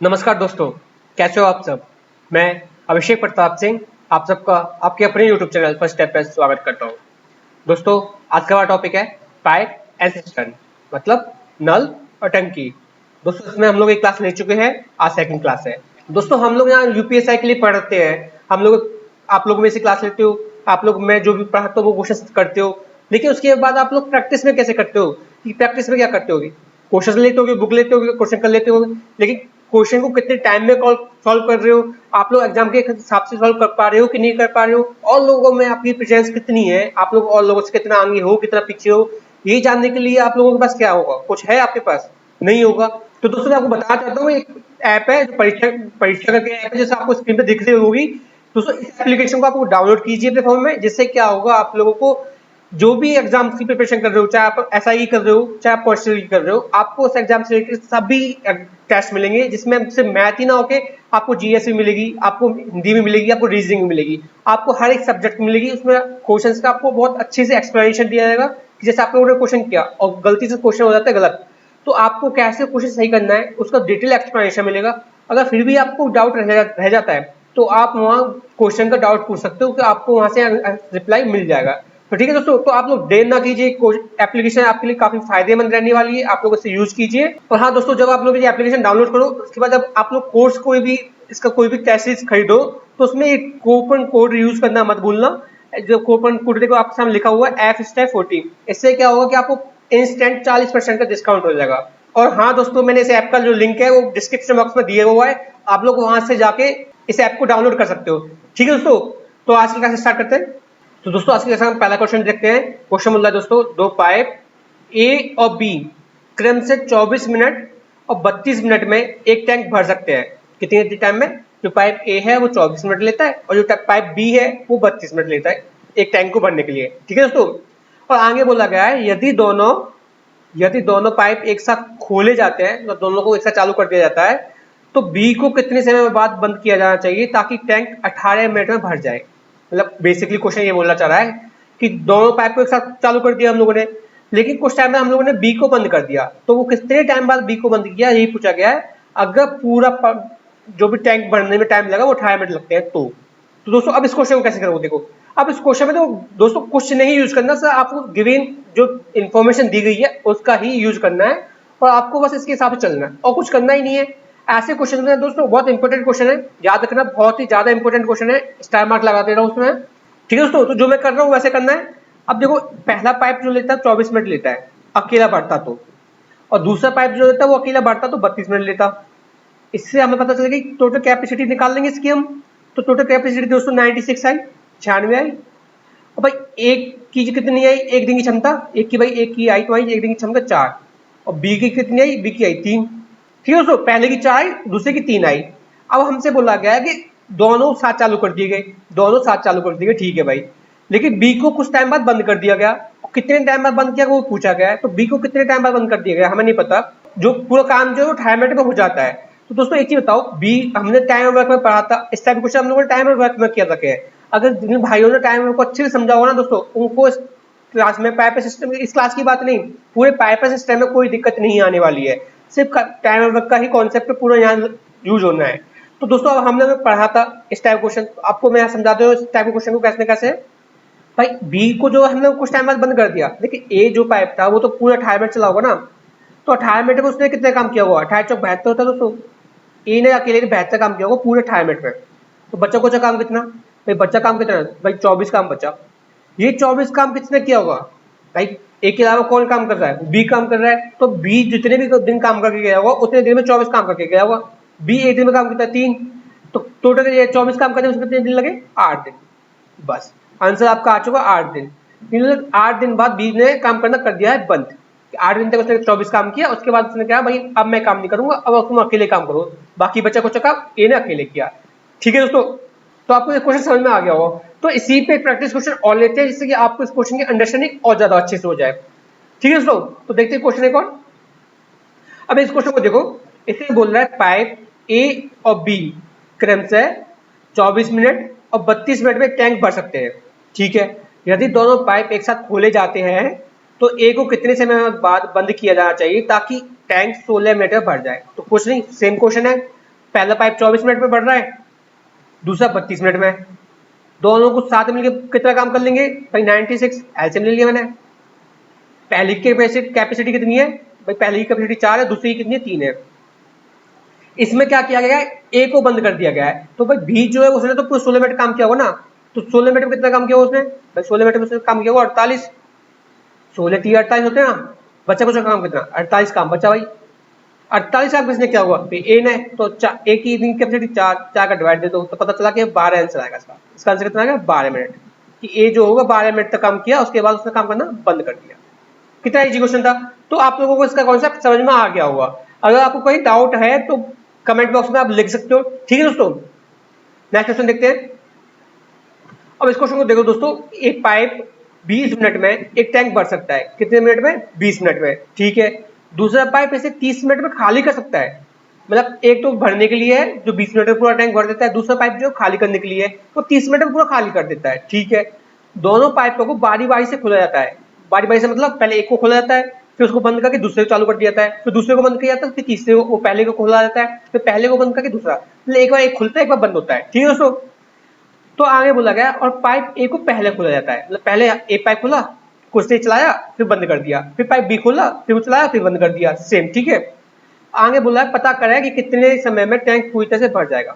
नमस्कार दोस्तों, कैसे हो आप सब। मैं अभिषेक प्रताप सिंह आप सबका आपके अपने यूट्यूब चैनल फर्स्ट स्टेप पे स्वागत करता हूँ। दोस्तों, आज का हमारा टॉपिक है पाइप एंड सिस्टम, मतलब नल और टंकी। दोस्तों, इसमें हम लोग एक क्लास ले चुके हैं, आज सेकंड क्लास है। दोस्तों, हम लोग यहाँ यूपीएससी के लिए पढ़ते हैं। हम लोग आप लोग में से क्लास लेते हो, आप लोग मैं जो भी पढ़ाता हूँ वो क्वेश्चन करते हो, लेकिन उसके बाद आप लोग प्रैक्टिस में कैसे करते हो कि प्रैक्टिस में क्या करते होगे। क्वेश्चन लेते होगे, बुक लेते होगे, क्वेश्चन कर लेते होगे, लेकिन क्वेश्चन को कितने टाइम में सॉल्व कर रहे हो, आप लोग एग्जाम के हिसाब से सॉल्व कर पा रहे हो कि नहीं कर पा रहे हो, और लोगों में आपकी प्रेजेंस कितनी है, आप लोग और लोगों से कितना आगे हो कितना पीछे हो, ये जानने के लिए आप लोगों के पास क्या होगा, कुछ है आपके पास, नहीं होगा। तो दोस्तों, मैं आपको बताना चाहता हूँ, एक ऐप है जो परीक्षा परीक्षा करके ऐप है, जैसे आपको स्क्रीन पे दिख रही होगी। दोस्तों, इस एप्लीकेशन को आपको डाउनलोड कीजिए अपने फोन में, जिससे क्या होगा, आप लोगों को जो भी एग्जाम की प्रिपरेशन कर रहे हो, चाहे आप एसआई कर रहे हो चाहे आप कॉन्स्टेबल कर रहे हो, आपको उस एग्जाम से रिलेटेड सभी टेस्ट मिलेंगे, जिसमें सिर्फ मैथ ही ना होके आपको जीएस भी मिलेगी, आपको हिंदी भी मिलेगी, आपको रीजनिंग भी मिलेगी, आपको हर एक सब्जेक्ट मिलेगी। उसमें क्वेश्चंस का आपको बहुत अच्छे से एक्सप्लेनेशन दिया जाएगा कि जैसे आप लोगों ने क्वेश्चन किया और गलती से क्वेश्चन हो जाता है गलत, तो आपको कैसे क्वेश्चन सही करना है उसका डिटेल एक्सप्लेनेशन मिलेगा। अगर फिर भी आपको डाउट रह जाता है तो आप वहाँ क्वेश्चन का डाउट पूछ सकते हो कि आपको वहाँ से रिप्लाई मिल जाएगा। तो ठीक है दोस्तों, तो आप लोग देर ना कीजिए, एप्लीकेशन आपके लिए काफी फायदेमंद रहने वाली है, आप लोग इसे यूज कीजिए। और हाँ दोस्तों, जब आप लोग ये एप्लीकेशन डाउनलोड करो उसके बाद जब आप लोग कोर्स कोई भी टेस्ट सीरीज खरीदो तो उसमें एक कूपन कोड यूज करना मत भूलना। जो कूपन कोड देखो आपके सामने लिखा हुआ है F14, इससे क्या होगा कि आपको इंस्टेंट 40% का डिस्काउंट हो जाएगा। और हाँ दोस्तों, मैंने इस ऐप का जो लिंक है वो डिस्क्रिप्शन बॉक्स में दिया हुआ है, आप लोग वहां से जाके इस ऐप को डाउनलोड कर सकते हो। ठीक है दोस्तों, तो आज की क्लास स्टार्ट करते हैं। तो दोस्तों, आज की क्लास में पहला क्वेश्चन देखते हैं। क्वेश्चन बोल रहा है दोस्तों, दो पाइप ए और बी क्रम से 24 मिनट और 32 मिनट में एक टैंक भर सकते हैं। कितने टाइम में? जो पाइप ए है वो 24 मिनट लेता है और जो पाइप बी है वो 32 मिनट लेता है एक टैंक को भरने के लिए। ठीक है दोस्तों, और आगे बोला गया है यदि दोनों पाइप एक साथ खोले जाते हैं, तो दोनों को एक साथ चालू कर दिया जाता है, तो बी को कितने समय बाद बंद किया जाना चाहिए ताकि टैंक 18 मिनट में भर जाए। मतलब बेसिकली क्वेश्चन ये बोलना चाह रहा है कि दोनों पाइप को एक साथ चालू कर दिया हम लोगों ने, लेकिन कुछ टाइम में हम लोगों ने बी को बंद कर दिया, तो वो कितने टाइम बाद बी को बंद किया, यही पूछा गया है। अगर जो भी टैंक भरने में टाइम लगा वो 18 मिनट लगते हैं तो दोस्तों, अब इस क्वेश्चन को कैसे करोगे? देखो, अब इस क्वेश्चन में तो दोस्तों कुछ नहीं यूज करना सर, आपको गिवन जो इन्फॉर्मेशन दी गई है उसका ही यूज करना है और आपको बस इसके हिसाब से चलना है और कुछ करना ही नहीं है। ऐसे क्वेश्चन है दोस्तों, बहुत इंपॉर्टेंट क्वेश्चन है, याद रखना, बहुत ही ज्यादा इंपॉर्टेंट क्वेश्चन है, स्टार मार्क लगा दे रहा हूँ उसमें। ठीक है दोस्तों, तो जो मैं कर रहा हूँ वैसे करना है। अब देखो, पहला पाइप जो लेता है 24 मिनट लेता है अकेला बढ़ता तो, और दूसरा पाइप जो लेता है वो अकेला बढ़ता तो 32 मिनट लेता। इससे हमें पता चलेगा कि टोटल कैपेसिटी निकाल लेंगे इसकी हम। तो टोटल कैपेसिटी दोस्तों 96 आई, 96 आई। और भाई एक की कितनी आई? एक दिन की क्षमता, एक की आई तो आई, एक दिन की क्षमता 4, और बी की कितनी आई? बी की आई 3। ठीक है दोस्तों, पहले की 4 आई, दूसरे की 3 आई। अब हमसे बोला गया है कि दोनों साथ चालू कर दिए गए, दोनों साथ चालू कर दिए गए, ठीक है भाई, लेकिन बी को कुछ टाइम बाद बंद कर दिया गया। कितने टाइम बाद बंद किया वो पूछा गया है, तो बी को कितने टाइम बाद बंद कर दिया गया हमें नहीं पता। जो पूरा काम जो है वो 18 मिनट में हो जाता है। तो दोस्तों, एक चीज बताओ, बी हमने टाइम वर्क में पढ़ा था, इस टाइप क्वेश्चन हम लोगों ने टाइम वर्क में किया था। अगर जिन भाइयों ने टाइम वर्क को अच्छे से समझा होगा ना दोस्तों, उनको इस क्लास में पाइपर सिस्टम, इस क्लास की बात नहीं, पूरे पाइपर सिस्टम में कोई दिक्कत नहीं आने वाली है। सिर्फ टाइम वर्क का ही कॉन्सेप्ट पूरा यहाँ यूज होना है। तो दोस्तों, अब हमने पढ़ा था इस टाइप क्वेश्चन, आपको मैं समझाते हूँ इस टाइप के क्वेश्चन को कैसे कैसे। भाई बी को जो हमने कुछ टाइम बाद बंद कर दिया, लेकिन ए जो पाइप था वो तो पूरा 18 मिनट चला होगा ना, तो 18 मिनट में उसने कितने काम किया होगा? 18 चौक 72 होता है दोस्तों, ए ने अकेले ने 72 काम किया होगा पूरे 18 मिनट में। तो बच्चा को काम कितना? भाई बच्चा काम कितना? भाई 24 काम बचा। ये 24 काम किसने किया होगा? भाई ए के अलावा कौन काम कर रहा है? बी काम कर रहा है, तो बी जितने भी दिन काम करके गया होगा उतने दिन में 24 काम करके गया होगा। बी एक दिन में काम करता है 3, तो टोटल 24 काम करने में उसके कितने दिन लगे? 8 दिन। बस आंसर आपका आ चुका 8 दिन। 8 दिन बाद बी ने काम करना कर दिया है बंद। 8 दिन तक उसने 24 काम किया, उसके बाद उसने कहा भाई अब मैं काम नहीं करूंगा, अब तुम अकेले काम करो, बाकी बच्चा कुछ काम ए ने अकेले किया। ठीक है दोस्तों, तो आपको ये क्वेश्चन समझ में आ गया होगा। तो इसी पे प्रैक्टिस क्वेश्चन और लेते हैं, जिससे कि आपको इस क्वेश्चन की अंडरस्टैंडिंग और ज्यादा अच्छे से हो जाए। ठीक है दोस्तों, तो देखते हैं क्वेश्चन एक और। अब इस क्वेश्चन को देखो, इसे बोल रहा है पाइप ए और बी क्रम से 24 मिनट और 32 मिनट में टैंक भर सकते हैं। ठीक है, यदि दोनों पाइप एक साथ खोले जाते हैं तो ए को कितने समय बाद बंद किया जाना चाहिए ताकि टैंक 16 मिनट में भर जाए? तो कुछ नहीं, सेम क्वेश्चन है, पहला पाइप 24 मिनट में भर रहा है, दूसरा 32 मिनट में। दोनों को साथ मिलकर कितना काम कर लेंगे भाई 96, एलसीएम ले लिया मैंने। पहली की कैपेसिटी कितनी है भाई, पहली की कैपेसिटी 4 है, दूसरी की कितनी है 3 है। इसमें क्या किया गया है, ए को बंद कर दिया गया है, तो भाई बी जो है उसने तो पूरे 16 मिनट काम किया होगा ना, तो 16 मिनट में कितना काम किया उसने भाई, 16 मिनट में उसने काम किया होगा 48, 16 3 48 होते हैं ना, बच्चा कुछ काम कितना 48 काम बचा भाई। 48 काम किसने किया होगा ए ने, तो ए की कैपेसिटी 4 का डिवाइड दे दो तो पता चला कि 12 आंसर आएगा इसका आंसर कितना आएगा 12 मिनट, कि ए जो होगा 12 मिनट तक काम किया, उसके बाद उसने काम करना बंद कर दिया। कितना इजी क्वेश्चन था, तो आप लोगों को इसका कॉन्सेप्ट समझ में आ गया होगा। अगर आपको कोई डाउट है तो कमेंट बॉक्स में आप लिख सकते हो, ठीक है दोस्तों। नेक्स्ट क्वेश्चन देखते हैं। अब इस क्वेश्चन को देखो दोस्तों, एक पाइप 20 मिनट में एक टैंक भर सकता है, कितने मिनट में 20 मिनट में, ठीक है। दूसरा पाइप इसे 30 मिनट में खाली कर सकता है, मतलब एक तो भरने के लिए है जो 20 मिनट में पूरा टैंक भर देता है, दूसरा पाइप जो खाली करने के लिए है वो 30 मिनट में पूरा खाली कर देता है, ठीक है। दोनों पाइपों को बारी बारी से खोला जाता है, बारी बारी से मतलब पहले एक को खोला जाता है, फिर उसको बंद करके दूसरे को चालू कर दिया जाता है, फिर दूसरे को बंद किया जाता है, फिर तीसरे को, वो पहले को खोला जाता है, फिर पहले को बंद करके दूसरा, मतलब एक बार एक खुलता है एक बार बंद होता है, ठीक है दोस्तों। तो आगे बोला गया और पाइप ए को पहले खोला जाता है, मतलब पहले ए पाइप खोला, कुछ देर चलाया फिर बंद कर दिया, फिर पाइप बी खोला फिर चलाया फिर बंद कर दिया, सेम, ठीक है। आगे बोला है पता करें कि कितने समय में टैंक पूरी तरह से भर जाएगा।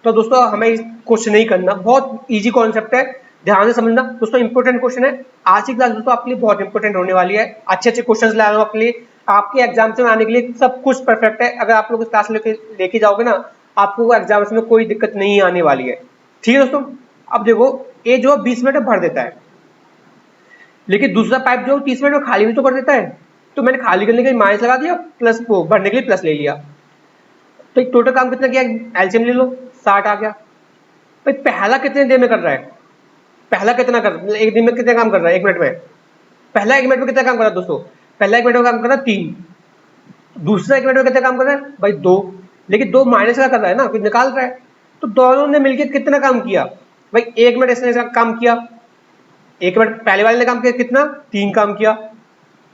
तो दोस्तों हमें कुछ नहीं करना, बहुत इजी कॉन्सेप्ट है, ध्यान से समझना दोस्तों, इंपॉर्टेंट क्वेश्चन है। आज की क्लास दोस्तों आपके लिए बहुत इंपॉर्टेंट होने वाली है, अच्छे अच्छे क्वेश्चन ला रहा हूँ आपके लिए, आपके एग्जाम में आने के लिए सब कुछ परफेक्ट है। अगर आप लोग इस क्लास लेके जाओगे ना, आपको एग्जाम में कोई दिक्कत नहीं आने वाली है, ठीक है दोस्तों। अब देखो ए जो 20 मिनट में भर देता है, लेकिन दूसरा पाइप जो 30 मिनट में खाली भी तो कर देता है, तो मैंने खाली करने के लिए माइनस लगा दिया, प्लस वो भरने के लिए प्लस ले लिया, तो एक टोटल काम कितना किया, एलसीएम ले लो 60 आ गया। भाई पहला कितने देर में कर रहा है, पहला कितना कर, एक दिन में कितना काम कर रहा है, 1 मिनट में, पहला 1 मिनट में कितना काम कर रहा है दोस्तों, पहला 1 मिनट में काम कर रहा है 3, दूसरा 1 मिनट में कितना काम कर रहा है भाई 2, लेकिन 2 माइनस का कर रहा है ना, कुछ निकाल रहा है, तो दोनों ने मिलकर कितना काम किया भाई, 1 मिनट इसने काम किया, 1 मिनट पहले वाले ने काम किया कितना 3 काम किया,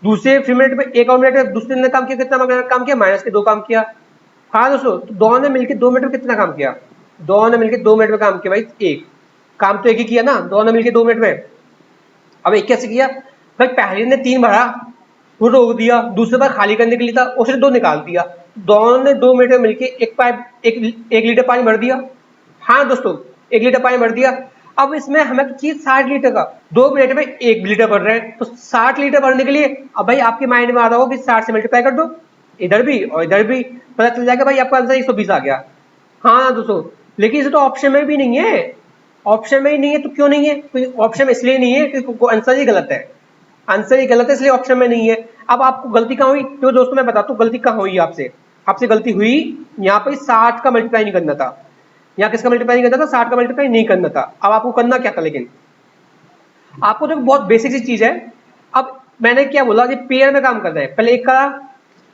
दूसरे फिर मिनट में 1 और मिनट में दूसरे ने काम किया कितना काम किया, माइनस के 2 काम किया। हाँ दोस्तों, तो दोनों ने मिलकर 2 मिनट में कितना काम किया, दोनों ने मिलकर 2 मिनट में काम किया भाई, एक काम तो एक ही किया ना, दोनों ने मिलकर 2 मिनट में। अब एक कैसे किया भाई, पहले ने 3 भरा वो रोक दिया, दूसरे बार खाली करने के लिए था उसने 2 निकाल दिया, दोनों ने 2 मिनट में मिलकर एक पाइप 1 लीटर पानी भर दिया। हाँ दोस्तों 1 लीटर पानी भर दिया। अब इसमें हमें तो चाहिए 60 लीटर का, 2 मिनट में 1 लीटर भर रहे हैं, तो 60 लीटर भरने के लिए अब भाई आपके माइंड में आ रहा होगा कि 60 से मल्टीप्लाई कर दो, इधर भी और इधर भी, पता चल जाएगा भाई आपका आंसर 120 आ गया। हाँ दोस्तों, लेकिन इसे तो ऑप्शन में भी नहीं है, ऑप्शन में ही नहीं है, तो क्यों नहीं है, कोई ऑप्शन में इसलिए नहीं है क्योंकि आंसर ही गलत है, आंसर ही गलत है इसलिए ऑप्शन में नहीं है। अब आपको गलती कहाँ हुई, तो दोस्तों मैं बताता हूँ गलती कहाँ हुई आपसे, आपसे गलती हुई यहाँ पे 60 का मल्टीप्लाई नहीं करना था, यहाँ किसका मल्टीप्लाई नहीं करना था, 60 का मल्टीप्लाई नहीं करना था। अब आपको करना क्या था, लेकिन आपको तो बहुत बेसिक सी चीज है। अब मैंने क्या बोला कि पेयर में काम कर रहे हैं, पहले एक का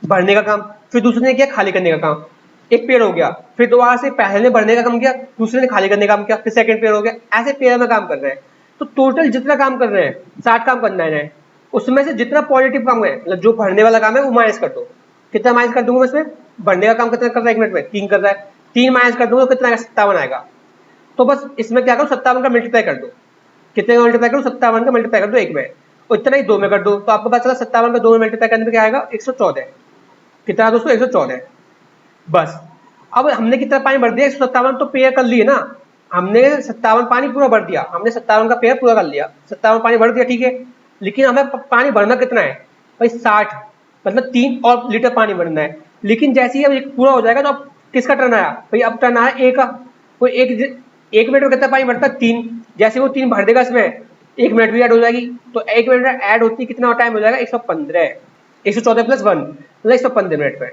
भरने का काम, फिर दूसरे ने किया खाली करने का काम, एक पेयर हो गया, फिर दोबारा से पहले ने भरने का काम किया, दूसरे ने खाली करने का काम किया, फिर सेकंड पेयर हो गया, ऐसे पेयर में काम कर रहे हैं। तो टोटल जितना काम कर रहे हैं 60 काम करना है, उसमें से जितना पॉजिटिव काम है, मतलब जो भरने वाला काम है वो माइनस कर दो। कितना माइनस कर दूंगा इसमें, भरने का काम कितना कर रहा है 1 मिनट में 3 कर रहा है, 3 माइनस कर दूंगा तो कितना 57 आएगा। तो बस इसमें क्या करो 57 का मल्टीप्लाई कर दो, कितने का मल्टीप्लाई करो 57 का मल्टीप्लाई कर दो 1 में, और इतना ही 2 में कर दो, तो आपको पता चला 57 का 2 में मल्टीप्लाई करने में क्या आएगा 114, कितना दोस्तों 114। बस अब हमने कितना पानी भर दिया 157, तो पेयर कर लिए ना, हमने 57 पानी पूरा भर दिया, हमने 57 का पेयर पूरा कर लिया, 57 पानी भर दिया, ठीक है। लेकिन हमें पानी भरना कितना है भाई 60, मतलब 3 और लीटर पानी भरना है। लेकिन जैसे ही अब एक पूरा हो जाएगा तो अब किसका टर्न आया भाई, अब टर्न आया ए का, कोई एक मिनट में कितना पानी भरता है 3, जैसे वो 3 भर देगा इसमें 1 मिनट भी ऐड हो जाएगी, तो 1 मिनट में ऐड होती कितना टाइम हो जाएगा 115, 114 प्लस 1 मतलब 115 मिनट में।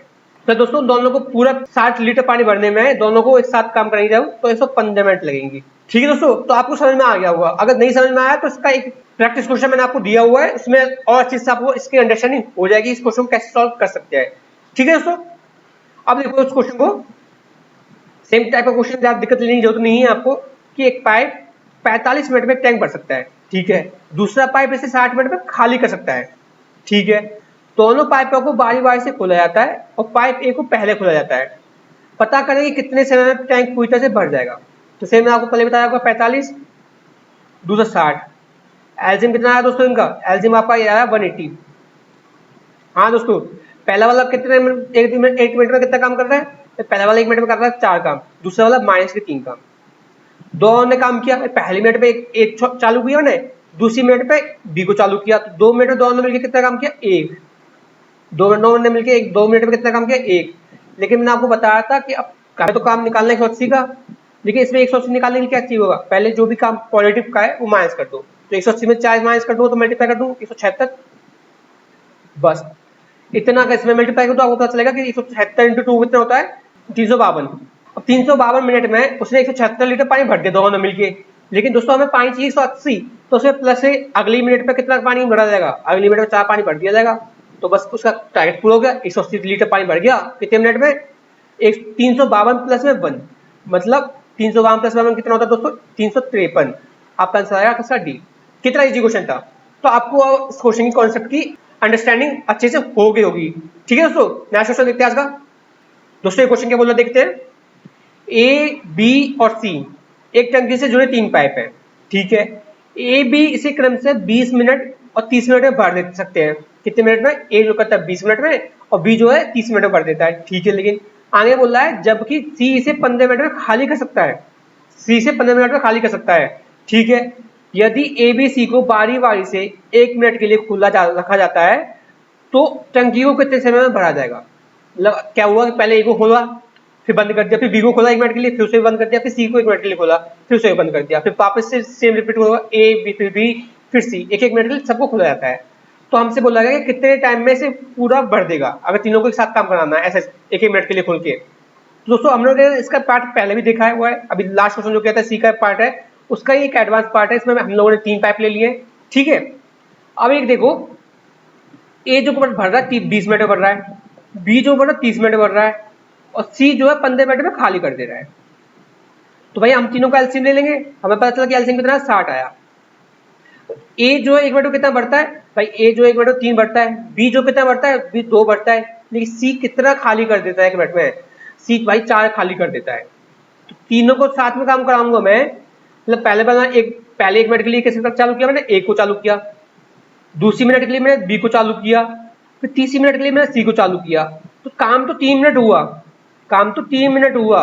तो दोस्तों दोनों को पूरा 60 लीटर पानी भरने में दोनों को एक साथ काम करने जाओ तो 115 मिनट लगेंगी, ठीक है दोस्तों। तो आपको समझ में आ गया होगा, अगर नहीं समझ में आया तो इसका एक प्रैक्टिस क्वेश्चन मैंने आपको दिया हुआ है, उसमें और अच्छे से आपको इसकी अंडरस्टैंडिंग हो जाएगी, इस क्वेश्चन को कैसे सॉल्व कर सकते हैं, ठीक है दोस्तों। अब देखो उस क्वेश्चन को, सेम टाइप का क्वेश्चन, ज्यादा दिक्कत लेने की जरूरत नहीं है आपको, कि एक पाइप 45 मिनट में टैंक भर सकता है, ठीक है, दूसरा पाइप इसे 60 मिनट में खाली कर सकता है, ठीक है। दोनों पाइपों को बारी बारी से खोला जाता है और पाइप ए को पहले खोला जाता है। पता करें कि कितने समय में टैंक पूरी तरह से भर जाएगा। तो सेम मैंने आपको पहले बताया होगा 45, दूसरा 60। एल्सियम कितना आया दोस्तों इनका? एल्सियम आपका ये आया 180। हाँ दोस्तों, पहला वाला कितने मिनट, एक मिनट में कितना काम कर रहा है? तो पहला वाला 1 मिनट में कर रहा है 4 काम, दूसरा वाला माइनस के 3 काम। दो ने काम किया, पहली मिनट में एक चालू किया ने, दूसरी मिनट पे बी को चालू किया, तो 2 मिनट में दोनों ने मिलकर कितना काम किया? एक। 2 मिनट ने मिलकर 2 मिनट में कितना काम किया? एक। लेकिन मैंने आपको बताया था कि अब तो काम निकालना 180 का, लेकिन इसमें 180 निकालने के लिए क्या चाहिए होगा? पहले जो भी काम पॉजिटिव का है वो माइनस कर दो। तो 180 में 4 माइनस कर दो तो मल्टीप्लाई कर दूं 176। बस इतना का इसमें मल्टीप्लाई कर दो, आपको पता चलेगा कि 176 इंटू 2 कितना होता है? 352। अब 352 मिनट में उसने 176 लीटर पानी भर दिया दोनों मिलके। लेकिन दोस्तों हमें पानी चाहिए 180, तो उसमें प्लस से अगली मिनट पे कितना पानी भरा जाएगा? अगली मिनट में 4 पानी भर दिया जाएगा। तो बस उसका टारगेट पूरा हो गया, 180 लीटर पानी भर गया कितने मिनट में? 352 प्लस में 1, मतलब 352 प्लस 1 कितना होता है दोस्तों? 353। आपका आंसर आया इसका डी। कितना इजी क्वेश्चन था। तो आपको इस क्वेश्चन की कॉन्सेप्ट की अंडरस्टैंडिंग अच्छे से हो गई होगी। ठीक है दोस्तों, नेक्स्ट क्वेश्चन देखते हैं आज का। दोस्तों ये क्वेश्चन क्या बोल रहा देखते हैं। ए, बी और सी एक टंकी से जुड़े 3 पाइप है। ठीक है, ए बी इसी क्रम से 20 मिनट और 30 मिनट में भर दे सकते हैं। कितने मिनट में? ए जो करता है 20 मिनट में और बी जो है 30 मिनट में भर देता है। ठीक है, लेकिन आगे बोल रहा है जबकि सी इसे 15 मिनट में खाली कर सकता है। सी से 15 मिनट में खाली कर सकता है। ठीक है, यदि ए बी सी को बारी बारी से 1 मिनट के लिए खुला रखा जाता है तो टंकी को कितने समय में भरा जाएगा? मतलब क्या हुआ कि पहले ए को खोला, फिर बंद कर दिया, फिर बी को खोला 1 मिनट के लिए, फिर उसे बंद कर दिया, फिर सी को 1 मिनट के लिए खोला, फिर उसे बंद कर दिया, फिर वापस से सेम रिपीट होगा, ए बी फिर बी फिर सी, एक एक मिनट के लिए सबको खोला जाता है। तो हमसे बोला गया कि कितने टाइम में से पूरा भर देगा अगर तीनों को एक साथ काम कराना है, ऐसे एक एक मिनट के लिए खोल के। तो दोस्तों हम लोग ने इसका पार्ट पहले भी देखा हुआ है, अभी लास्ट क्वेश्चन जो कहता है सी का पार्ट है उसका ही एक एडवांस पार्ट है। इसमें हम लोगों ने 3 पाइप ले लिए। ठीक है, अब एक देखो, ए जो भर रहा है 20 मिनट में भर रहा है, बी जो भर रहा है 30 मिनट में भर रहा है और सी जो है 15 मिनट में खाली कर दे रहा है। तो भाई हम तीनों का एलसीएम ले लेंगे, हमें पता चला कि एलसीएम कितना 60 आया। ए जो है 1 मिनट में कितना बढ़ता है? भाई ए जो 1 मिनट में 3 बढ़ता है, बी जो कितना बढ़ता है? बी 2 बढ़ता है, लेकिन सी कितना खाली कर देता है 1 मिनट में? सी भाई 4 खाली कर देता है। तो तीनों को साथ में काम कराऊंगा मैं, मतलब पहले 1 मिनट के लिए किसके साथ चालू किया मैंने? ए को चालू किया, दूसरी मिनट के लिए मैंने बी को चालू किया, फिर तीसरी मिनट के लिए मैंने सी को चालू किया। तो काम तो 3 मिनट हुआ, काम तो 3 मिनट हुआ,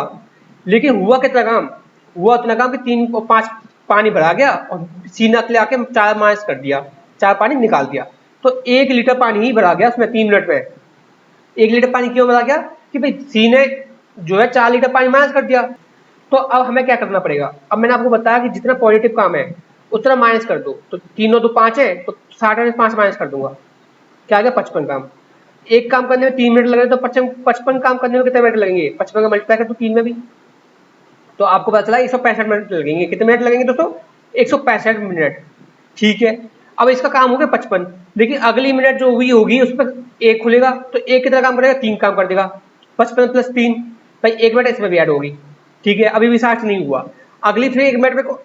लेकिन हुआ कितना काम? हुआ उतना काम कि 3 और 5 पानी भरा गया और सी ने अकेले आके 4 माइनस कर दिया, 4 पानी निकाल दिया। तो 1 लीटर पानी ही भरा गया उसमें 3 मिनट में। 1 लीटर पानी क्यों भरा गया? कि भाई सी ने जो है 4 लीटर पानी माइनस कर दिया। तो अब हमें क्या करना पड़ेगा? अब मैंने आपको बताया कि जितना पॉजिटिव काम है उतना माइनस कर दो। तो 3 और 2 5 है, तो 60 में 5 माइनस कर दूंगा, क्या आ गया? 55 काम। एक काम करने में 3 मिनट लगे तो 55 काम करने में कितने मिनट लगेंगे? 55 का मल्टीप्लाई कर दो 3 में भी, तो आपको पता चला 165 मिनट लगेंगे। कितने मिनट लगेंगे दोस्तों? 165 मिनट। ठीक है, अब इसका काम हो गया 55, लेकिन अगली मिनट जो हुई होगी उस पर एक खुलेगा, तो एक कितना काम करेगा? 3 काम कर देगा। 55 प्लस 3, भाई 1 मिनट इसमें भी ऐड होगी। ठीक है, अभी भी 60 नहीं हुआ, अगली फिर 1 मिनट में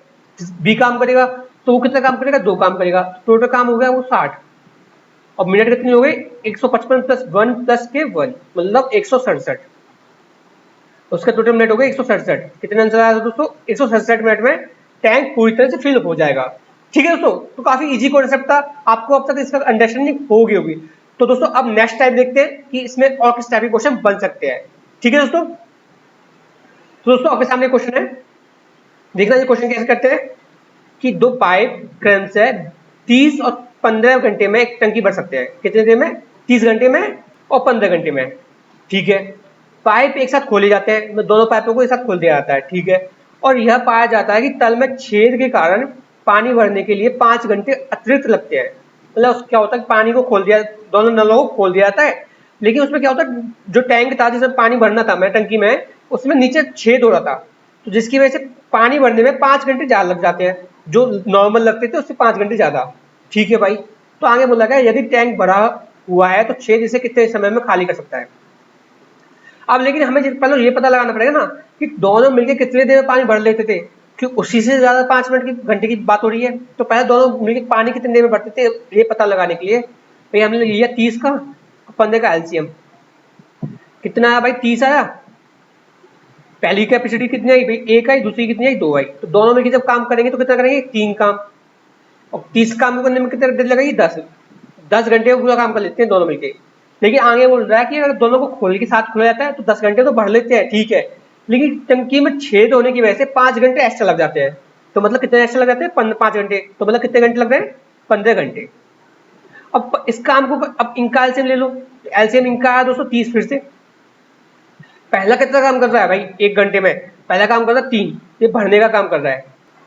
बी काम करेगा, तो वो कितना काम करेगा? 2 काम करेगा, टोटल काम हो गया वो 60। और मिनट कितनी हो गई? 155 प्लस 1 प्लस के 1 मतलब 167। उसका टोटल मिनट हो गया 167। कितने आंसर आया दोस्तों? 167 मिनट में टैंक पूरी तरह से फिल हो जाएगा। ठीक है दोस्तों, तो काफी इजी कॉन्सेप्ट था, आपको अब तक इसका अंडरस्टैंडिंग हो गई होगी। तो दोस्तों अब नेक्स्ट टाइम देखते हैं कि इसमें और किस टाइप के क्वेश्चन बन सकते हैं। ठीक है दोस्तों, तो दोस्तों आपके सामने क्वेश्चन है, देखना ये क्वेश्चन कैसे करते हैं कि 2 पाइप क्रम से 30 और 15 घंटे में एक टंकी भर सकते हैं। कितने देर में? 30 घंटे में और 15 घंटे में। ठीक है, पाइप एक साथ खोले जाते हैं, दोनों पाइपों को एक साथ खोल दिया जाता है। ठीक है, और यह पाया जाता है कि तल में छेद के कारण पानी भरने के लिए 5 घंटे अतिरिक्त लगते हैं। मतलब क्या होता है, पानी को खोल दिया, दोनों नलों को खोल दिया जाता है, लेकिन उसमें क्या होता है, जो टैंक था जिसमें पानी भरना था मैं टंकी में, उसमें नीचे छेद हो रहा था, तो जिसकी वजह से पानी भरने में 5 घंटे ज्यादा लग जाते हैं, जो नॉर्मल लगते थे उससे 5 घंटे ज्यादा। ठीक है भाई, तो आगे बोला गया यदि टैंक भरा हुआ है तो छेद इसे कितने समय में खाली कर सकता है। अब लेकिन हमें पहले ये पता लगाना पड़ेगा ना कि दोनों मिलकर कितने देर में पानी भर लेते थे, कि उसी से ज्यादा 5 मिनट की घंटे की बात हो रही है। तो पहले दोनों मिलकर पानी कितने देर में भरते थे ये पता लगाने के लिए भाई हमने लिया 30 का 15 का एलसीएम। कितना आया भाई? 30 आया, पहली कैपेसिटी कितनी आई भाई, एक आई, दूसरी कितनी आई, 2 आई। तो दोनों मिलकर जब काम करेंगे तो कितना करेंगे, 3 काम। और 30 काम को करने में कितना देर लगेगी, 10 घंटे में पूरा काम कर लेते हैं दोनों मिलके। लेकिन आगे बोल रहा है कि अगर दोनों को खोल के साथ खुला जाता है तो 10 घंटे तो भर लेते हैं, ठीक है। लेकिन टंकी में छेद होने की वजह से 5 घंटे एक्स्ट्रा लग जाते हैं। तो मतलब कितने एक्स्ट्रा लग जाते हैं, 5 घंटे। तो मतलब कितने घंटे लग रहे हैं, 15 घंटे। अब इस काम को, अब इनका एलसीएम ले लो। एलसीएम इनका है दोस्तों 30। फिर से पहला कितना काम कर रहा है भाई, 1 घंटे में पहला काम कर रहा है 3, ये भरने का काम कर रहा है।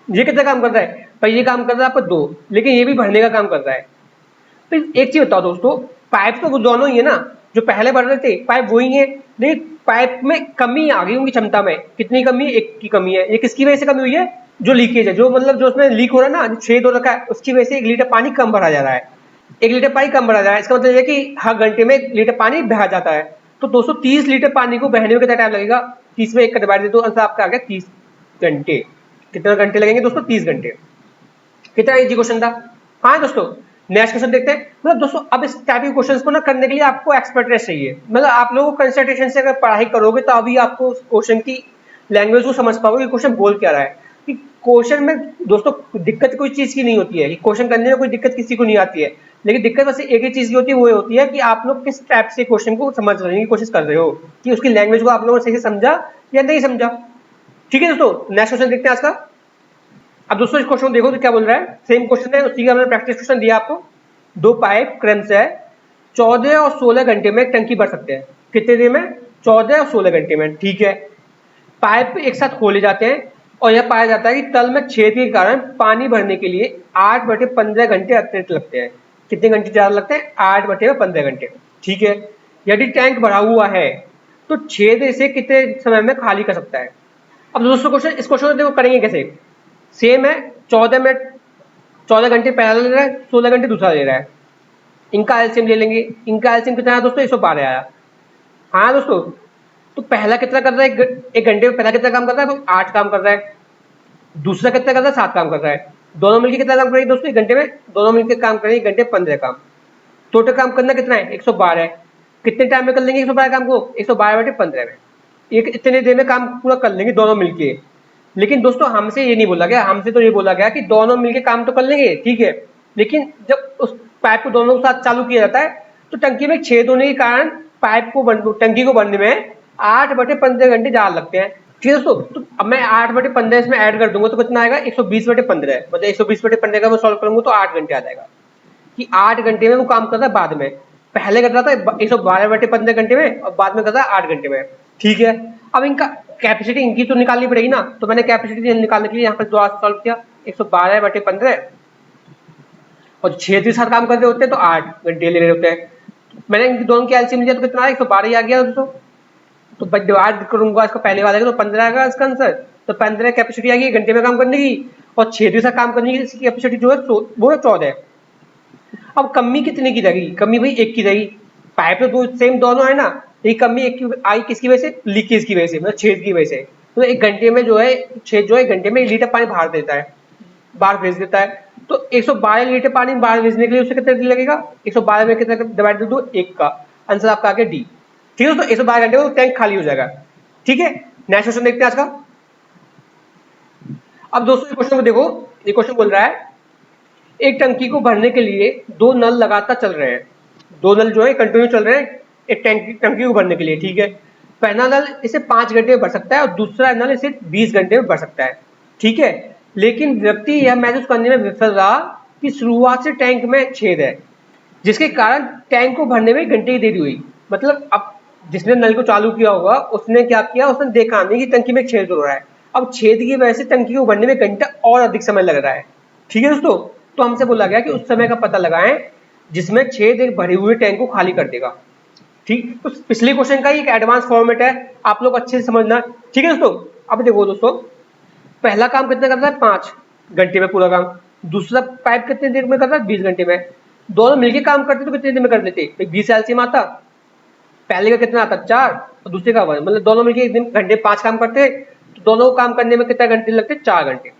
ये कितना काम कर रहा है भाई, ये काम कर रहा है आपका 2, लेकिन ये भी भरने का काम कर रहा है। तो एक चीज बताओ दोस्तों, पाइप तो वो दोनों ही है ना, जो पहले भर रहे थे पाइप वही है, लेकिन पाइप में कमी आ गई उनकी क्षमता में। कितनी कमी, एक की कमी है। ये किसकी वजह से कमी हुई है, जो लीकेज है, जो मतलब जो उसमें लीक हो रहा है ना, जो छेद हो रखा है, उसकी वजह से 1 लीटर पानी कम भरा जा रहा है। 1 लीटर पानी कम भरा जा रहा है, इसका मतलब ये कि हर घंटे में 1 लीटर पानी बहा जाता है। तो दोस्तों 30 लीटर पानी को बहने में कितना टाइम लगेगा, 30 में 1 का डिवाइड दे दो, आंसर आपका आ गया 30 घंटे। कितना घंटे लगेंगे दोस्तों, 30 घंटे। कितना इजी क्वेश्चन था। हाँ दोस्तों, नेक्स्ट क्वेश्चन देखते हैं। मतलब दोस्तों अब इस टाइप के क्वेश्चंस को ना करने के लिए आपको एक्सपर्टनेस चाहिए। मतलब आप लोगों को कंसंट्रेशन से अगर पढ़ाई करोगे तो अभी आपको क्वेश्चन की लैंग्वेज को समझ पाओगे कि क्वेश्चन बोल क्या रहा है। कि क्वेश्चन में दोस्तों दिक्कत कोई चीज की नहीं होती है, कि क्वेश्चन करने में कोई दिक्कत किसी को नहीं आती है। लेकिन दिक्कत बस एक ही चीज की होती है, वो होती है कि आप लोग किस टाइप से क्वेश्चन को समझने की कोशिश कर रहे हो, कि उसकी लैंग्वेज को आप लोगों ने सही से समझा या नहीं समझा। ठीक है दोस्तों, नेक्स्ट क्वेश्चन देखते हैं आज का। अब दोस्तों इस क्वेश्चन को देखो तो क्या बोल रहा है, सेम क्वेश्चन है, उसी का हमने प्रैक्टिस क्वेश्चन दिया आपको। 2 पाइप क्रमशः 14 और 16 घंटे में टंकी भर सकते हैं। कितने देर में, 14 और 16 घंटे में, ठीक है। पाइप एक साथ खोले जाते हैं और यह पाया जाता है कि तल में छेद के कारण पानी भरने के लिए 8/15 घंटे अतिरिक्त लगते हैं। कितने घंटे ज्यादा लगते हैं, 8/15 घंटे, ठीक है। यदि टैंक भरा हुआ है तो छेद इसे कितने समय में खाली कर सकता है। अब दोस्तों क्वेश्चन, इस क्वेश्चन को देखो करेंगे कैसे। सेम है, 14 मिनट, 14 घंटे पहला ले रहा है, 16 घंटे दूसरा ले रहा है। इनका एलसीएम ले लेंगे। इनका एलसीएम कितना है दोस्तों, 112 आया। हाँ दोस्तों, तो पहला कितना कर रहा है, 1 घंटे में पहला कितना काम कर रहा है, तो 8 काम कर रहा है। दूसरा कितना कर रहा है, 7 काम कर रहा है। दोनों मिलकर कितना काम करेंगे दोस्तों, 1 घंटे में दोनों मिलकर काम करेंगे 1 घंटे 15 काम। टोटल काम करना कितना है, 112 है। कितने टाइम में कर लेंगे 112 काम को, 112/15 में। एक इतने देर में काम पूरा कर लेंगे दोनों मिलके। लेकिन दोस्तों हमसे ये नहीं बोला गया, हमसे तो ये बोला गया कि दोनों मिलके काम तो कर लेंगे, ठीक है। लेकिन जब उस पाइप को दोनों के साथ चालू किया जाता है तो टंकी में छेद होने के कारण पाइप को टंकी को भरने में 8/15 घंटे ज्यादा लगते हैं। ठीक है दोस्तों, तो अब मैं 8/15 इसमें ऐड कर दूंगा तो कितना आएगा, 120/15। मतलब 120/15 का मैं सॉल्व करूंगा तो 8 घंटे आ जाएगा। कि 8 घंटे में वो काम करता है बाद में। पहले कर रहा था 112/15 घंटे में और बाद में कर रहा है 8 घंटे में, ठीक है। अब इनका कैपेसिटी इनकी तो निकालनी पड़ेगी ना, तो मैंने कैपेसिटी निकालने के लिए यहाँ पर दोबारा सॉल्व किया। 112/15 और 6 के साथ काम कर रहे होते हैं तो 8 घंटे ले रहे होते हैं। मैंने इनकी दोनों की एलसीएम लिया तो कितना आया, 112 ही आ गया दोस्तों। तो डिवाइड करूंगा इसको पहले वाले को तो 15 आएगा इसका आंसर। तो 15 कैपेसिटी आ गई घंटे में काम करने की, और 6 के साथ काम करने की इसकी कैपेसिटी जो है वो है 14। अब कमी कितने की रहेगी, कमी भाई 1 की रहेगी। पाइप तो सेम दोनों है ना, ये कमी 1 की आई किसकी वजह से, लीकेज की वजह से, मतलब छेद की वजह से। तो 1 घंटे में जो है छेद जो है 1 घंटे में 1 लीटर पानी बाहर देता है, बाहर भेज देता है। तो 112 लीटर पानी बाहर भेजने के लिए उसे कितना लगेगा, 112 में कितना डिवाइड कर दो 1 का, आंसर आपका आ गया डी। ठीक है दोस्तों, 112 घंटे में टैंक खाली हो जाएगा। ठीक है, नेक्स्ट क्वेश्चन देखते हैं आज का। अब दोस्तों क्वेश्चन को देखो, ये क्वेश्चन बोल रहा है एक टंकी को भरने के लिए 2 नल लगातार चल रहे हैं। 2 नल जो है कंटिन्यू चल रहे हैं एक टंकी को भरने के लिए, ठीक है। पहला नल इसे 5 घंटे में भर सकता है और दूसरा नल इसे 20 घंटे में भर सकता है, ठीक है। लेकिन व्यक्ति यह महसूस करने में विफल रहा कि शुरुआत से टैंक में छेद है, जिसके कारण टैंक को भरने में घंटे की देरी हुई। मतलब अब जिसने नल को चालू किया होगा उसने क्या किया, उसने देखा नहीं कि टंकी में छेद हो रहा है। अब छेद की वजह से टंकी को भरने में घंटा और अधिक समय लग रहा है, ठीक है दोस्तों। तो हमसे बोला गया कि उस समय का पता लगाएं जिसमें छेद एक भरे हुए टैंक को खाली कर देगा, ठीक। तो पिछले क्वेश्चन का एक एडवांस फॉर्मेट है, आप लोग अच्छे से समझना, ठीक है दोस्तों। अब देखो दोस्तों, पहला काम कितना करता है, 5 घंटे में पूरा काम। दूसरा पाइप कितने देर में करता है, 20 घंटे में। दोनों मिलकर काम करते तो कितने देर में कर लेते, 20 एलसीएम आता। पहले का कितना आता, 4 और दूसरे का 1, मतलब दोनों मिलकर एक दिन घंटे 5 काम करते, तो दोनों काम करने में कितना घंटे लगते, 4 घंटे।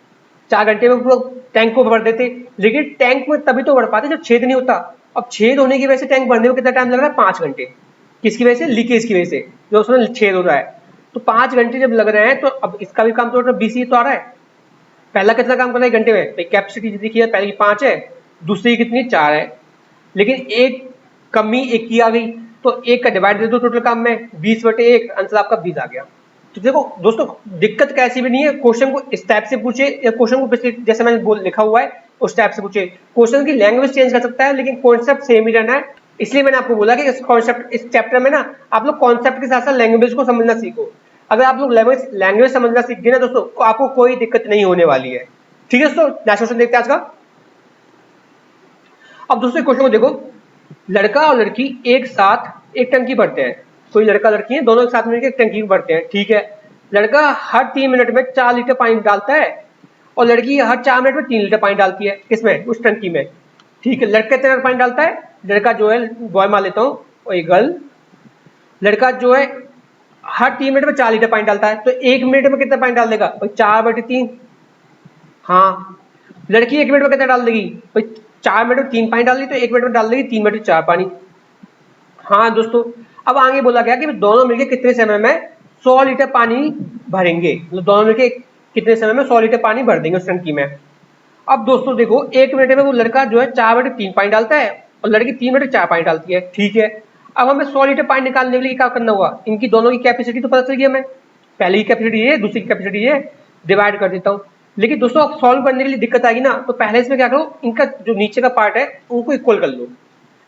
4 घंटे में पूरा टैंक को भर देते। लेकिन टैंक में तभी तो भर पाते जब छेद नहीं होता। अब छेद होने की वजह से टैंक भरने में कितना टाइम लग रहा है, 5 घंटे। किसकी वजह से, लीकेज की वजह से, जो उसमें छेद हो रहा है। तो 5 घंटे जब लग रहे हैं तो अब इसका भी काम तो 20 ही तो आ रहा है। पहला कितना काम कर रहा है घंटे में, भाई कैपेसिटी देखिए पहले की 5 है, दूसरी कितनी 4 है, लेकिन एक कमी एक की आ गई, तो एक का डिवाइड दे दो टोटल काम में, 20/1, आंसर आपका 20 आ गया। तो देखो दोस्तों दिक्कत कैसी भी नहीं है, क्वेश्चन को इस टाइप से पूछे या क्वेश्चन को जैसे मैंने बोल लिखा हुआ है उस टाइप से पूछे, क्वेश्चन की लैंग्वेज चेंज कर सकता है लेकिन कॉन्सेप्ट सेम ही रहना है। इसलिए मैंने आपको बोला कि इस चैप्टर में ना आप लोग कॉन्सेप्ट के साथ साथ लैंग्वेज को समझना सीखो। अगर आप लोग लैंग्वेज समझना सीख गए ना दोस्तों तो आपको कोई दिक्कत नहीं होने वाली है। ठीक है दोस्तों, नेक्स्ट क्वेश्चन देखते हैं आज का। अब दूसरे क्वेश्चन को देखो, लड़का और लड़की एक साथ एक टंकी भरते हैं, कोई लड़का लड़की है दोनों एक साथ मिलकर एक टंकी भरते हैं, ठीक है। लड़का हर 3 मिनट में 4 लीटर पानी डालता है और लड़की हर 4 मिनट में 3 लीटर पानी डालती है, किसमें, उस टंकी में, ठीक है। लड़का कितना पानी डालता है, लड़का जो है बॉय मान लेता हूँ और ये गर्ल, लड़का जो है हर 3 मिनट में 4 लीटर पानी डालता है, तो 1 मिनट में कितना पानी डाल देगा, 4/3। हाँ, लड़की 1 मिनट में कितना डाल देगी, 4 मिनट में 3 पानी डाल दी तो 1 मिनट में डाल देगी 3/4 पानी। हाँ दोस्तों, अब आगे बोला गया कि दोनों मिलकर कितने समय में 100 लीटर पानी भरेंगे, मतलब दोनों मिलकर कितने समय में 100 लीटर पानी भर देंगे उस टंकी में। अब दोस्तों देखो 1 मिनट में वो लड़का जो है 4/3 पानी डालता है और लड़की 3/4 पानी डालती है, ठीक है। अब हमें 100 लीटर पानी निकालने के लिए क्या करना होगा, इनकी दोनों की कैपेसिटी तो पता चल गई हमें, पहले की कैपेसिटी ये, दूसरी की कैपेसिटी ये, डिवाइड कर देता हूँ। लेकिन दोस्तों अब सॉल्व करने के लिए दिक्कत आएगी ना, तो पहले इसमें क्या करो, इनका जो नीचे का पार्ट है उनको इक्वल कर लो।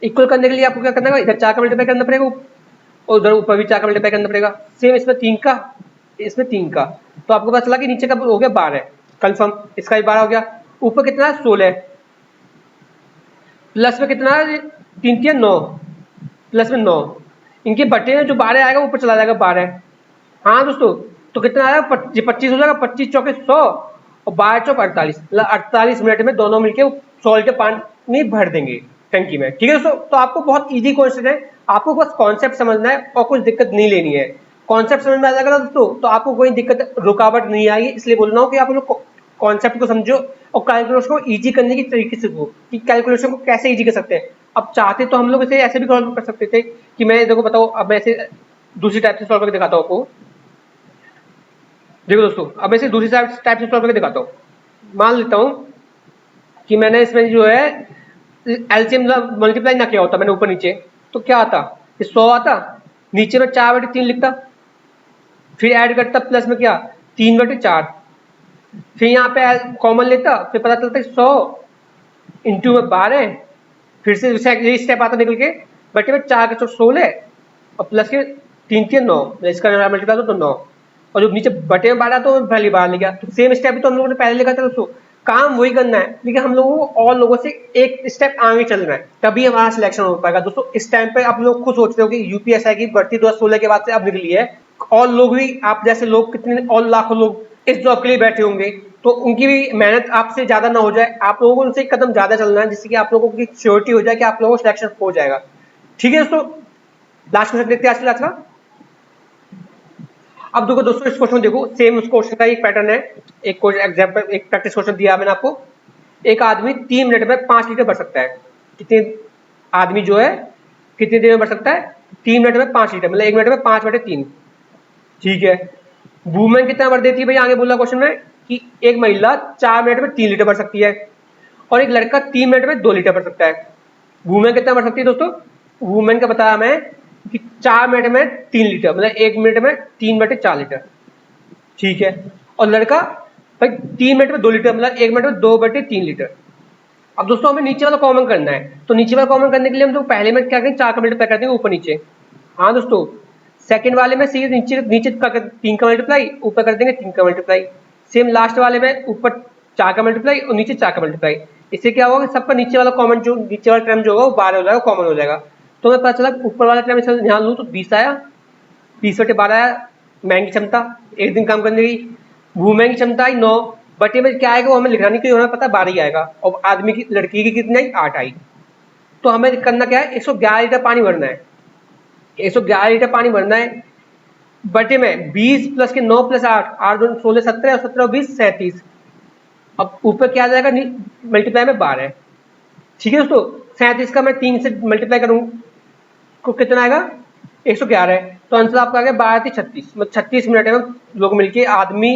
इक्वल करने के लिए आपको क्या करना है, इधर 4 का मल्टीप्लाई करना पड़ेगा और उधर ऊपर भी 4 का मल्टीप्लाई करना पड़ेगा, सेम इसमें 3 का, इसमें 3 का, तो आपको पता चला कि नीचे का हो गया 12 कंफर्म, इसका भी 12 हो गया, ऊपर कितना है 16, प्लस में कितना है 3 3 9, प्लस में 9, इनके बटे में जो 12 आएगा ऊपर चला जाएगा 12। हाँ दोस्तों, तो कितना आएगा 25 हो जाएगा, 25 चौके 100 और 12 चौक 48, मतलब 48 मिनट में दोनों मिलके 100 लीटर पानी भर देंगे टंकी में, ठीक है दोस्तों। तो आपको बहुत इजी क्वेश्चन है, आपको बस कॉन्सेप्ट समझना है और कुछ दिक्कत नहीं लेनी है। कॉन्सेप्ट समझ में आ जाएगा दोस्तों तो आपको कोई दिक्कत रुकावट नहीं आएगी, इसलिए बोल रहा हूँ कि आप लोग कॉन्सेप्ट को समझो और कैलकुलेशन को इजी करने की तरीके से सीखो कि कैलकुलेशन को कैसे इजी कर सकते हैं। अब चाहते तो हम लोग इसे ऐसे भी सॉल्व कर सकते थे कि मैं देखो बताओ, अब मैं इसे दूसरी टाइप से सॉल्व करके दिखाता हूँ आपको। देखो दोस्तों, अब इसे दूसरी टाइप से सॉल्व करके दिखाता हूँ। मान लेता हूँ कि मैंने इसमें जो है एलसीएम मल्टीप्लाई ना किया होता, मैंने ऊपर नीचे, तो क्या आता, 100 आता, नीचे में 4/3 लिखता, फिर ऐड करता प्लस में क्या 3/4, फिर यहाँ पे कॉमन लेता, फिर पता चलता 100 इंटू में 12, फिर से यही स्टेप आता निकल के, बटे में 4 के 16 और प्लस के 3 3 9, इसका मल्टीप्लाई तो 9, और जो नीचे बटे में 12 तो पहली बार लिखा, तो सेम स्टेप भी तो हम लोगों ने पहले लिखा था दोस्तों, काम वही करना है, लेकिन हम लोगों को और लोगों से एक स्टेप आगे चलना है, तभी हमारा सिलेक्शन हो पाएगा। दोस्तों इस टाइम पे आप लोग खुद सोच रहे हो कि यूपीएससी की भर्ती 2016 के बाद से अब निकली है, और लोग भी आप जैसे लोग कितने और लाखों लोग इस जॉब के लिए बैठे होंगे, तो उनकी भी मेहनत आपसे ज्यादा ना हो जाए, आप लोगों को उनसे एक कदम ज्यादा चलना है, जिससे कि आप लोगों की श्योरिटी हो जाए कि आप लोगों को सिलेक्शन हो जाएगा। ठीक है दोस्तों, लास्ट क्वेश्चन देखते हैं आज का। अब देखो दोस्तों इस क्वेश्चन देखो, सेम उस क्वेश्चन का एक पैटर्न है, एक एग्जांपल एक प्रैक्टिस क्वेश्चन दिया मैंने आपको। एक आदमी 3 मिनट में 5 लीटर भर सकता है, कितने आदमी जो है कितनी देर में भर सकता है, 3 मिनट में 5 लीटर, मतलब 1 मिनट में 5/3, ठीक है। वुमेन कितना भर देती है भाई, आगे बोला क्वेश्चन में कि एक महिला 4 मिनट में 3 लीटर भर सकती है और एक लड़का 3 मिनट में 2 लीटर भर सकता है। वुमेन कितना भर सकती है दोस्तों, वुमेन का बताया मैं कि 4 मिनट में 3 लीटर, मतलब 1 मिनट में 3/4 लीटर, ठीक है। और लड़का भाई 3 मिनट में 2 लीटर, मतलब 1 मिनट में 2/3 लीटर। अब दोस्तों हमें नीचे वाला कॉमन करना है, तो नीचे वाला कॉमन करने के लिए हम तो पहले में क्या करेंगे, 4 का मल्टीप्लाई कर देंगे ऊपर नीचे। हाँ दोस्तों, सेकंड वाले में सीधे नीचे नीचे 3 का मल्टीप्लाई, ऊपर कर देंगे 3 का मल्टीप्लाई। सेम लास्ट वाले में ऊपर 4 का मल्टीप्लाई और नीचे 4 का मल्टीप्लाई। इससे क्या होगा, सबका नीचे वाला कॉमन, जो नीचे वाला टर्म जो होगा वो 12 हो जाएगा, कॉमन हो जाएगा। तो हमें पता चला ऊपर वाला टर्म इसे ध्यान लूँ तो 20 आया, 20/12 आया। मैन की क्षमता एक दिन काम करने की, वुमेन की क्षमता आई 9, बटे में क्या आएगा वो हमें लिखना नहीं, क्योंकि हमें पता 12 ही आएगा, और आदमी की लड़की की कितनी आई 8 आई। तो हमें करना क्या है, 111 लीटर पानी भरना है, 111 लीटर पानी भरना है, बटे में 20 प्लस के 9 प्लस 8, 8 2 16 17 और 17 20 37। अब ऊपर क्या आ जाएगा, मल्टीप्लाई में 12, ठीक है दोस्तों। 37 का मैं 3 से मल्टीप्लाई करूँ तो कितना आएगा, 111 है। तो आंसर आपका आ गया 12×36, मतलब 36 मिनट में लोग मिलके, आदमी,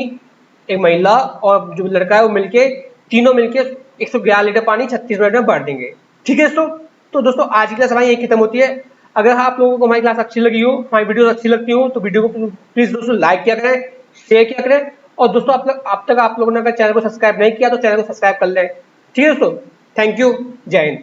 एक महिला और जो लड़का है वो मिलके, तीनों मिलके 111 लीटर पानी 36 मिनट में भर देंगे। ठीक है दोस्तों, तो दोस्तों आज की क्लास हमारी यही खत्म होती है। अगर आप लोगों को हमारी क्लास अच्छी लगी हो, हमारी वीडियो अच्छी लगती हो, तो वीडियो को प्लीज दोस्तों लाइक किया करें, शेयर किया करें, और दोस्तों अब तक आप लोगों ने अगर चैनल को सब्सक्राइब नहीं किया तो चैनल को सब्सक्राइब कर लें। ठीक है दोस्तों, थैंक यू, जय हिंद।